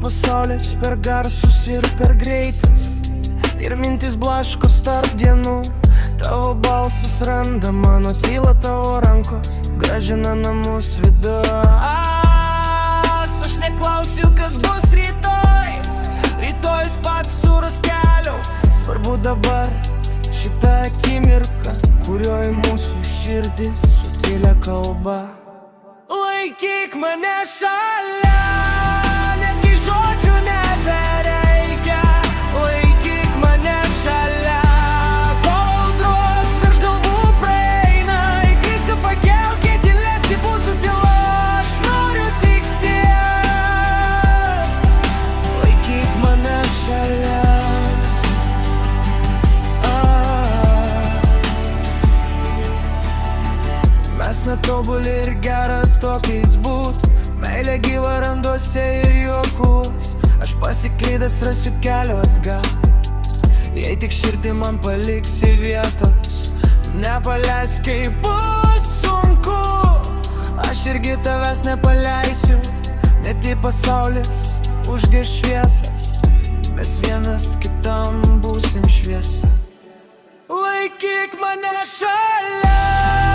pasaulis per garsus ir per greitas, ir mintis blaškos tarp dienų. Tavo balsas randa mano tylą, tavo rankos grąžina namus vidus. Aš neklausiu, kas bus rytoj, rytojus pats suras keliau. Svarbu dabar šitą akimirką, kurioj mūsų širdis sutylia kalba. Laikyk mane šalia, netgi žodžių nebereikia. Laikyk mane šalia, kol audros virš galvų praeina. Įkrisiu, pakelkit tyles, kai būsiu tyla. Aš noriu tik tiek. Laikyk mane šalia. Mes netobuli ir gera tokiais būt. Meilė gyva randuose ir juokus. Aš pasiklydęs rasiu kelio atgal. Jei tik širdį man paliksi vietos, nepaleisk, kai bus sunku. Aš irgi tavęs nepaleisiu, net į pasaulis užgeš šviesas. Mes vienas kitam būsim šviesa. Laikyk mane šalia.